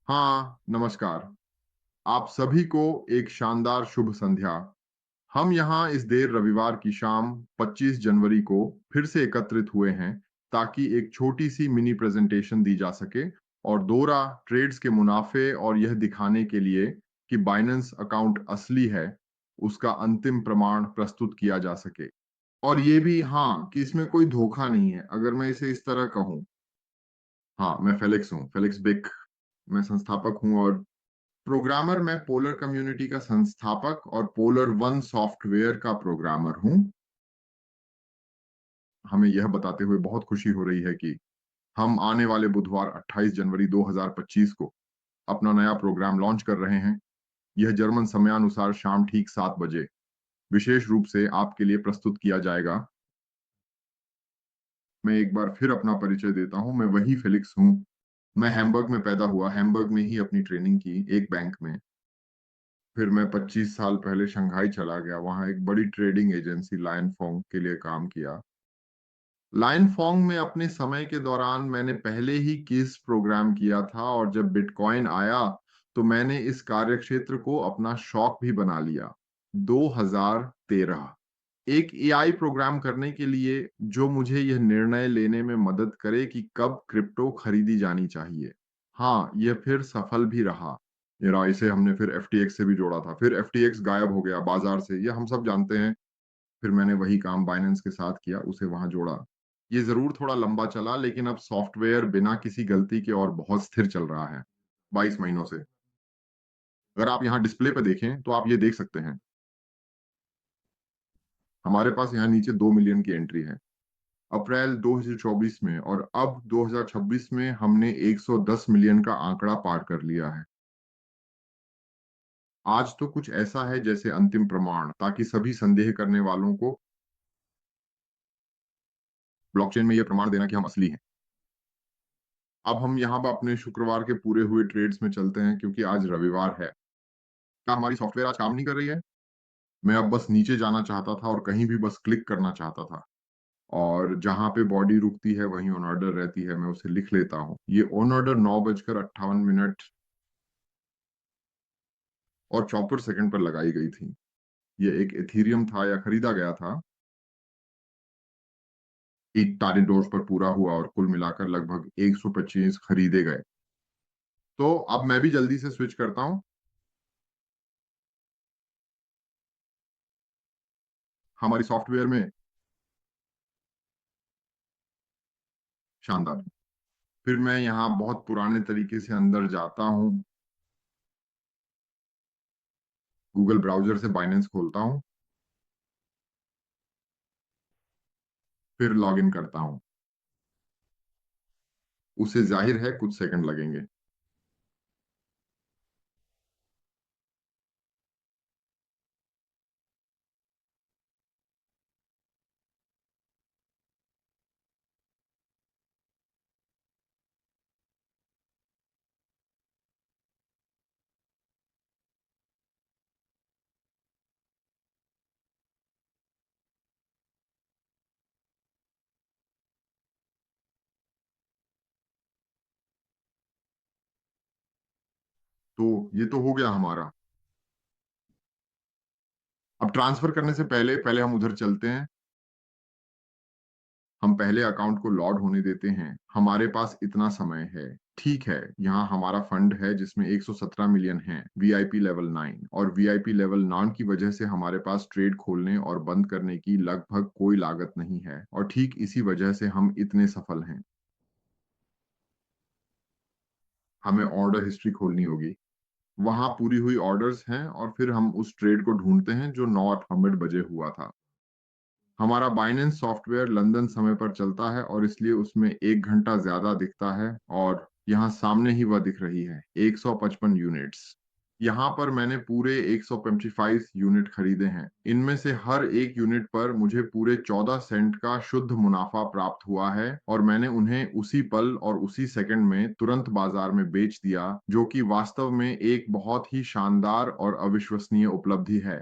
हाँ, नमस्कार। आप सभी को एक शानदार शुभ संध्या। हम यहाँ इस देर रविवार की शाम 25 जनवरी को फिर से एकत्रित हुए हैं ताकि एक छोटी-सी मिनी प्रेज़ेंटेशन दी जा सके और दोहरा ट्रेड्स के मुनाफ़े और यह दिखाने के लिए कि बाइनेंस अकाउंट असली है, उसका अंतिम प्रमाण प्रस्तुत किया जा सके। और ये भी हाँ, कि इसमें कोई धोखा नहीं है, अगर मैं इसे इस तरह कहूँ। हाँ, मैं फेलिक्स हूँ, फेलिक्स बिक। मैं संस्थापक हूँ और प्रोग्रामर। मैं पोलर कम्युनिटी का संस्थापक और पोलर वन सॉफ्टवेयर का प्रोग्रामर हूँ। हमें यह बताते हुए बहुत खुशी हो रही है कि हम आने वाले बुधवार 28 जनवरी 2025 को अपना नया प्रोग्राम लॉन्च कर रहे हैं। यह जर्मन समयानुसार शाम ठीक 7 बजे विशेष रूप से आपके लिए प्रस्तुत किया जाएगा। मैं एक बार फिर अपना परिचय देता हूँ, मैं वही फेलिक्स हूँ। मैं हैम्बर्ग में पैदा हुआ, हैम्बर्ग में ही अपनी ट्रेनिंग की, एक बैंक में। फिर मैं 25 साल पहले शंघाई चला गया, वहाँ एक बड़ी ट्रेडिंग एजेंसी लायन फ़ोंग के लिए काम किया। लायन फ़ोंग में अपने समय के दौरान मैंने पहले ही कीस प्रोग्राम किया था और जब बिटकॉइन आया, तो मैंने इस कार्यक्षेत्र को अपना शौक भी बना लिया। 2013 एक एआई प्रोग्राम करने के लिए जो मुझे यह निर्णय लेने में मदद करे कि कब क्रिप्टो खरीदी जानी चाहिए। हाँ, यह फिर सफल भी रहा। इसे हमने फिर एफटीएक्स से भी जोड़ा था। फिर एफटीएक्स गायब हो गया बाज़ार से, ये हम सब जानते हैं। फिर मैंने वही काम बाइनेंस के साथ किया, उसे वहाँ जोड़ा। ये ज़रूर थोड़ा लंबा चला, लेकिन अब सॉफ्टवेयर बिना किसी गलती के और बहुत स्थिर चल रहा है, 22 महीनों से। अगर आप यहाँ डिस्प्ले पे देखें, तो आप ये देख सकते हैं। हमारे पास यहाँ नीचे 2 मिलियन की एंट्री है। अप्रैल 2024 में और अब 2026 में हमने 110 मिलियन का आंकड़ा पार कर लिया है। आज तो कुछ ऐसा है जैसे अंतिम प्रमाण, ताकि सभी संदेह करने वालों को ब्लॉकचेन में यह प्रमाण देना कि हम असली हैं। अब हम यहाँ पर अपने शुक्रवार के पूरे हुए ट्रेड्स में चलते हैं क्योंकि आज रविवार है। क्या हमारी सॉफ्टवेयर आज काम नहीं कर रही है? मैं अब बस नीचे जाना चाहता था और कहीं भी बस क्लिक करना चाहता था और जहाँ पे बॉडी रुकती है वहीं ऑन ऑर्डर रहती है, मैं उसे लिख लेता हूँ। ये ऑन ऑर्डर 9:58 और 74 सेकंड पर लगाई गई थी। ये एक एथेरियम था या खरीदा गया था। एक टारगेट डोज पर पूरा हुआ और कुल मिलाकर लगभग 125 खरीदे गए। तो अब मैं भी जल्दी से स्विच करता हूँ। हमारी सॉफ्टवेयर में शानदार। फिर मैं यहाँ बहुत पुराने तरीके से अंदर जाता हूँ। गूगल ब्राउज़र से बाइनेंस खोलता हूँ, फिर लॉगिन करता हूँ। उसे ज़ाहिर है कुछ सेकंड लगेंगे। तो ये तो हो गया हमारा। अब ट्रांसफ़र करने से पहले पहले हम उधर चलते हैं। हम पहले अकाउंट को लॉड होने देते हैं। हमारे पास इतना समय है। ठीक है, यहाँ हमारा फंड है जिसमें 117 मिलियन है, वीआईपी लेवल 9 और वीआईपी लेवल 9 की वजह से हमारे पास ट्रेड खोलने और बंद करने की लगभग कोई लागत नहीं है और ठीक इसी वजह से हम इतने सफल हैं। हमें ऑर्डर हिस्ट्री खोलनी होगी। वहाँ पूरी हुई ऑर्डर्स हैं और फिर हम उस ट्रेड को ढूँढते हैं जो 9:08 बजे हुआ था। हमारा बाइनेंस सॉफ्टवेयर लंदन समय पर चलता है और इसलिए उसमें 1 घंटा ज़्यादा दिखता है और यहाँ सामने ही वह दिख रही है, 155 यूनिट्स। यहाँ पर मैंने पूरे 155 यूनिट खरीदे हैं। इनमें से हर एक यूनिट पर मुझे पूरे 14 सेंट का शुद्ध मुनाफ़ा प्राप्त हुआ है और मैंने उन्हें उसी पल और उसी सेकंड में तुरंत बाज़ार में बेच दिया, जो कि वास्तव में एक बहुत ही शानदार और अविश्वसनीय उपलब्धि है।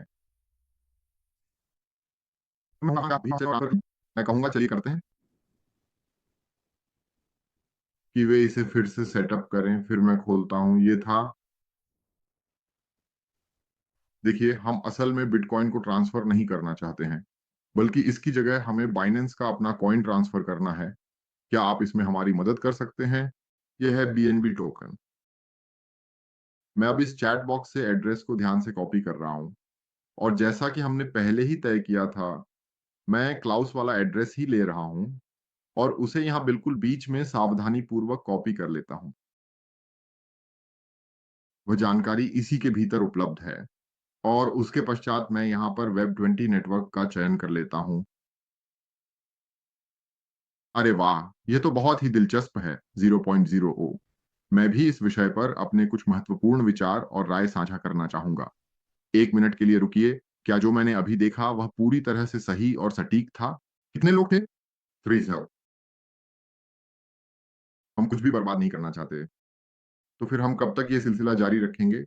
मैं कहूँगा चलिए करते हैं। कि वे इसे फिर से सेटअप करें, फिर मैं खोलता हूँ, ये था। देखिए, हम असल में बिटकॉइन को ट्रांसफर नहीं करना चाहते हैं, बल्कि इसकी जगह हमें बाइनेंस का अपना कॉइन ट्रांसफर करना है। क्या आप इसमें हमारी मदद कर सकते हैं? यह है बीएनबी टोकन। मैं अब इस चैट बॉक्स से एड्रेस को ध्यान से कॉपी कर रहा हूँ, और जैसा कि हमने पहले ही तय किया था, मैं क्लाउस वाला एड्रेस ही ले रहा हूँ और उसे यहाँ बिल्कुल बीच में सावधानी पूर्वक कॉपी कर लेता हूँ। वह जानकारी इसी के भीतर उपलब्ध है, और उसके पश्चात मैं यहाँ पर वेब 20 नेटवर्क का चयन कर लेता हूँ। अरे वाह! ये तो बहुत ही दिलचस्प है, 0.0 ओ। मैं भी इस विषय पर अपने कुछ महत्वपूर्ण विचार और राय साझा करना चाहूँगा। 1 मिनट के लिए रुकिए, क्या जो मैंने अभी देखा वह पूरी तरह से सही और सटीक था? कितने लोग थे? 3 सर। हम कुछ भी बर्बाद नहीं करना चाहते। तो फिर हम कब तक ये सिलसिला जारी रखेंगे?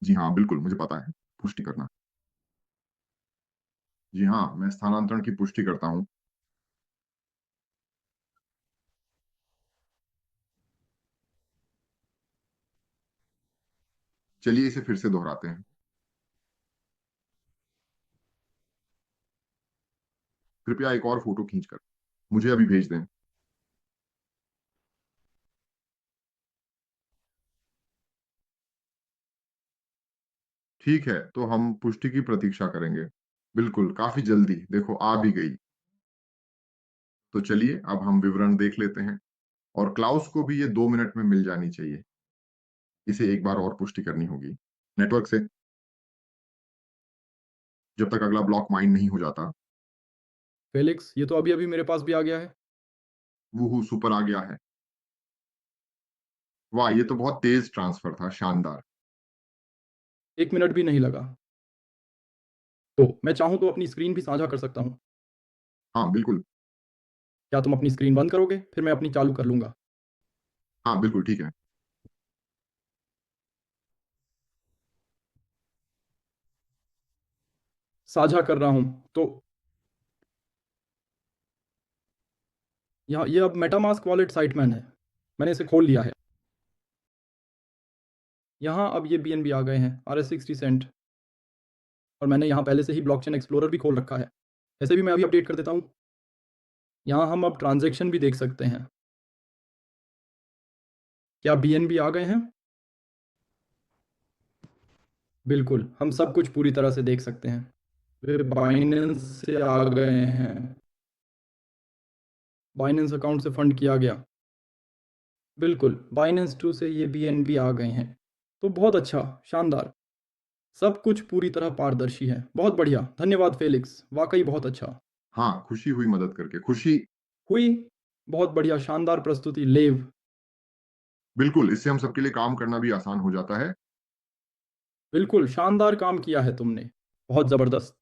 जी हाँ, बिल्कुल, मुझे पता है। पुष्टि करना। जी हाँ, मैं स्थानांतरण की पुष्टि करता हूँ। चलिए इसे फिर से दोहराते हैं। कृपया एक और फ़ोटो खींचकर मुझे अभी भेज दें। ठीक है, तो हम पुष्टि की प्रतीक्षा करेंगे। बिल्कुल, काफ़ी जल्दी। देखो, आ भी गई। तो चलिए अब हम विवरण देख लेते हैं, और क्लाउस को भी ये 2 मिनट में मिल जानी चाहिए। इसे एक बार और पुष्टि करनी होगी। नेटवर्क से, जब तक अगला ब्लॉक माइन नहीं हो जाता। फेलिक्स, ये तो अभी-अभी मेरे पास भी आ गया है। वूहू! सुपर आ गया है। वाह! ये तो बहुत तेज़ ट्रांसफ़र था, शानदार। 1 मिनट भी नहीं लगा। तो मैं चाहूँ तो अपनी स्क्रीन भी साझा कर सकता हूँ। हाँ, बिल्कुल। क्या तुम अपनी स्क्रीन बंद करोगे? फिर मैं अपनी चालू कर लूँगा। हाँ, बिल्कुल, ठीक है। साझा कर रहा हूँ। तो यहाँ ये अब मेटामास्क वॉलेट साइटमैन है। मैंने इसे खोल लिया है। यहाँ अब ये बीएनबी आ गए हैं, RS-60 सेंट, और मैंने यहाँ पहले से ही ब्लॉकचेन एक्सप्लोरर भी खोल रखा है। ऐसे भी मैं अभी अपडेट कर देता हूँ। यहाँ हम अब ट्रांज़ैक्शन भी देख सकते हैं। क्या बीएनबी आ गए हैं? बिल्कुल, हम सब कुछ पूरी तरह से देख सकते हैं। वे बाइनेंस से आ गए हैं। बाइनेंस अकाउंट से फंड किया गया। बिल्कुल, बाइनेंस 2 से ये बीएनबी आ गए हैं। तो बहुत अच्छा, शानदार। सब कुछ पूरी तरह पारदर्शी है। बहुत बढ़िया, धन्यवाद फेलिक्स, वाक़ई बहुत अच्छा। हाँ, खुशी हुई मदद करके, खुशी। हुई, बहुत बढ़िया, शानदार प्रस्तुति, लेव। बिल्कुल, इससे हम सबके लिए काम करना भी आसान हो जाता है। बिल्कुल, शानदार काम किया है तुमने। बहुत ज़बरदस्त।